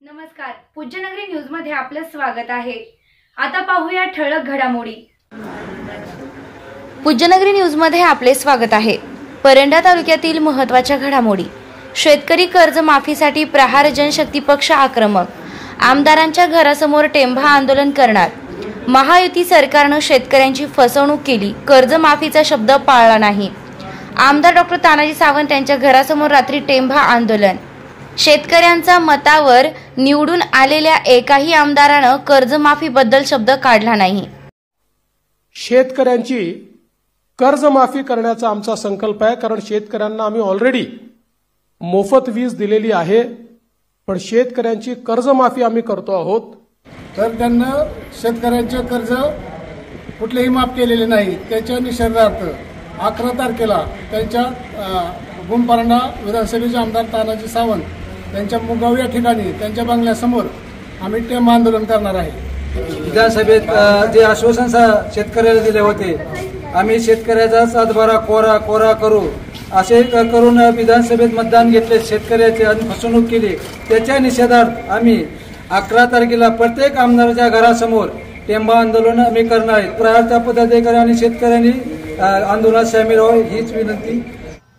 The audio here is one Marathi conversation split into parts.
नमस्कार, पूज्यनगरी न्यूज मध्ये आपलं स्वागत आहे। आता पाहूया ठळक घडामोडी। पूज्यनगरी न्यूज मध्ये आपले स्वागत आहे। परंडा तालुक्यातील महत्त्वाच्या घडामोडी। शेतकरी कर्ज माफीसाठी प्रहार जनशक्ती पक्ष आक्रमक। आमदारांच्या घरासमोर टेंभा आंदोलन करणार। महायुती सरकारने शेतकऱ्यांची फसवणूक केली, कर्जमाफीचा शब्द पाळला नाही। आमदार डॉक्टर तानाजी सावंत यांच्या घरासमोर रात्री टेंभा आंदोलन। शेतकऱ्यांच्या मतावर निवडून आलेल्या एकाही आमदारानं कर्जमाफीबद्दल शब्द काढला नाही। शेतकऱ्यांची कर्जमाफी करण्याचा आमचा संकल्प आहे, कारण शेतकऱ्यांना आम्ही ऑलरेडी मोफत वीज दिलेली आहे, पण शेतकऱ्यांची कर्जमाफी आम्ही करतो आहोत। तर त्यांना शेतकऱ्यांचे कर्ज कुठलेही माफ केलेले नाही। त्याच्या निषेधार्थ 11 तारखेला त्यांच्या गुंपारणा विधानसभेचे आमदार तानाजी सावंत त्यांच्या मुगाव या ठिकाणी त्यांच्या बंगल्यासमोर आम्ही टेंभा आंदोलन करणार आहे। विधानसभेत जे आश्वासन शेतकऱ्याला दिले होते, आम्ही शेतकऱ्याचा सातबारा कोरा करू असे करून विधानसभेत मतदान घेतले, शेतकऱ्याची फसवणूक केली। त्याच्या निषेधार्थ आम्ही 11 तारखेला प्रत्येक आमदाराच्या घरासमोर टेंभा आंदोलन आम्ही करणार आहे। प्रहारच्या पदाधिकारी आणि शेतकऱ्यांनी आंदोलनात सामील व्हावे हीच विनंती।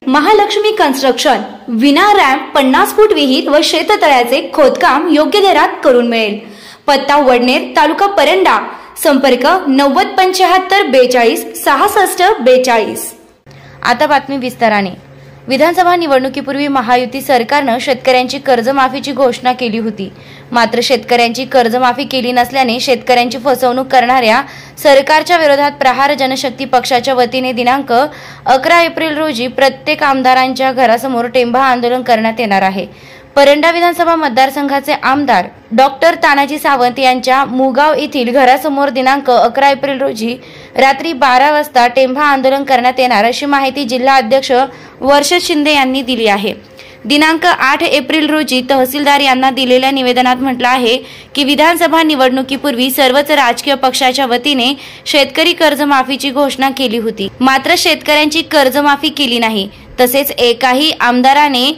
महालक्ष्मी कन्स्ट्रक्शन विना रॅम्प 50 फूट विहीर व शेततळ्याचे खोदकाम योग्य दरात करून मिळेल। पत्ता वडनेर, तालुका परंडा। संपर्क 9075 42 66 42। आता बातमी विस्ताराने। विधानसभा निवडणुकीपूर्वी महायुती सरकारने शेतकऱ्यांची कर्जमाफीची घोषणा केली होती, मात्र शेतकऱ्यांची कर्जमाफी केली नसल्याने शेतकऱ्यांची फसवणूक करणाऱ्या सरकारच्या विरोधात प्रहार जनशक्ती पक्षाच्या वतीने दिनांक 11 एप्रिल रोजी प्रत्येक आमदारांच्या घरासमोर टेंभा आंदोलन करण्यात येणार आहे। परंडा विधानसभा मतदारसंघाचे आमदार डॉक्टर तानाजी सावंत यांच्या मुगाव येथील घरासमोर दिनांक 11 एप्रिल रोजी रात्री 12 वाजता टेंभा आंदोलन करण्यात येणार अशी माहिती जिल्हा अध्यक्ष वर्षद शिंदे यांनी दिली आहे। दिनांक 8 एप्रिल रोजी तहसीलदार यांना दिलेल्या निवेदनात म्हटलं आहे की विधानसभा निवडणुकीपूर्वी सर्वच राजकीय पक्षाच्या वतीने शेतकरी कर्जमाफीची घोषणा केली होती, मात्र शेतकऱ्यांची कर्जमाफी केली नाही। तसेच एकाही आमदाराने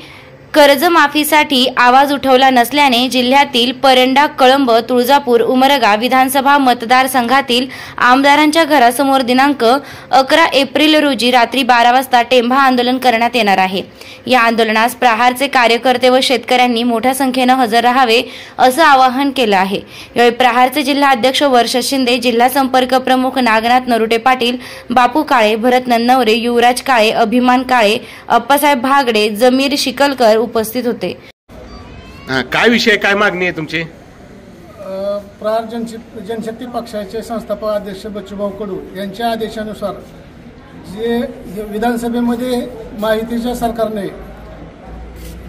कर्जमाफीसाठी आवाज उठवला नसल्याने जिल्ह्यातील परंडा, कळंब, तुळजापूर, उमरगा विधानसभा मतदारसंघातील आमदारांच्या घरासमोर दिनांक 11 एप्रिल रोजी रात्री 12 वाजता टेंभा आंदोलन करण्यात येणार आहे। या आंदोलनास प्रहारचे कार्यकर्ते व शेतकऱ्यांनी मोठ्या संख्येने हजर राहावे असं आवाहन केलं आहे। यावेळी प्रहारचे जिल्हा अध्यक्ष वर्षद शिंदे, जिल्हा संपर्क प्रमुख नागनाथ नरुटे पाटील, बापू काळे, भरत नन्नवरे, युवराज काळे, अभिमान काळे, अप्पासाहेब भागडे, जमीर शिकलकर उपस्थित होते। काय विषय, काय मागणी आहे तुमची? प्रहार जनशक्ती पक्षाचे संस्थापक अध्यक्ष बच्चूभाऊ कडू यांच्या आदेशानुसार जे विधानसभेमध्ये महायुतीच्या सरकारने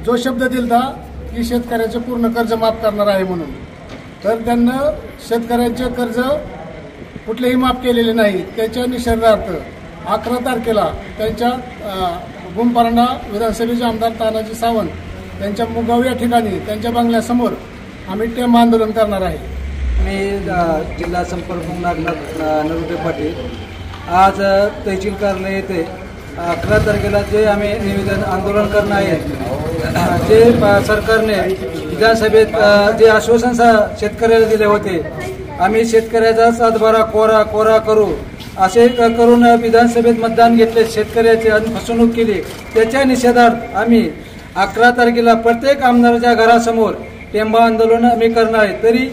जो शब्द दिला की शेतकऱ्याचे पूर्ण कर्ज माफ करणार आहे म्हणून, तर त्यांना शेतकऱ्यांचे कर्ज कुठलेही माफ केलेले नाही। त्याच्या निषेधार्थ 11 तारखेला त्यांच्या गुंपारणा विधानसभेचे आमदार तानाजी सावंत यांच्या मुगाव या ठिकाणी त्यांच्या बंगल्यासमोर आम्ही टेंभा आंदोलन करणार आहे। मी जिल्हा संपर्क नागनाथ नरुटे पाटील आज तहसील कार्यालय येथे 11 तारखेला जे आम्ही निवेदन आंदोलन करणार आहे, जे सरकारने विधानसभेत जे आश्वासन शेतकऱ्याला दिले होते, आम्ही शेतकऱ्याचा सातबारा कोरा करू असे करून विधानसभेत मतदान घेतले, शेतकऱ्याची फसवणूक केली। त्याच्या निषेधार्थ आम्ही 11 तारखेला प्रत्येक आमदाराच्या घरासमोर टेंभा आंदोलन आम्ही करणार आहे। तरी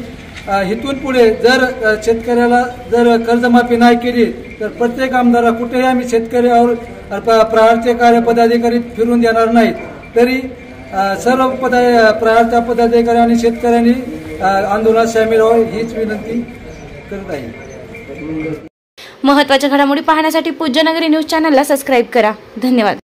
इथून पुढे जर शेतकऱ्याला जर कर्जमाफी नाही केली तर प्रत्येक आमदाराला कुठेही आम्ही शेतकऱ्यावर प्रहारचे कार्यपदाधिकारी फिरून देणार नाहीत। तरी सर्व प्रहारच्या पदाधिकारी आणि शेतकऱ्यांनी आंदोलनात सामील व्हावे हीच विनंती करत आहे। महत्त्वाच्या घडामोडी पाहण्यासाठी पूज्यनगरी न्यूज चॅनलला सबस्क्राइब करा। धन्यवाद।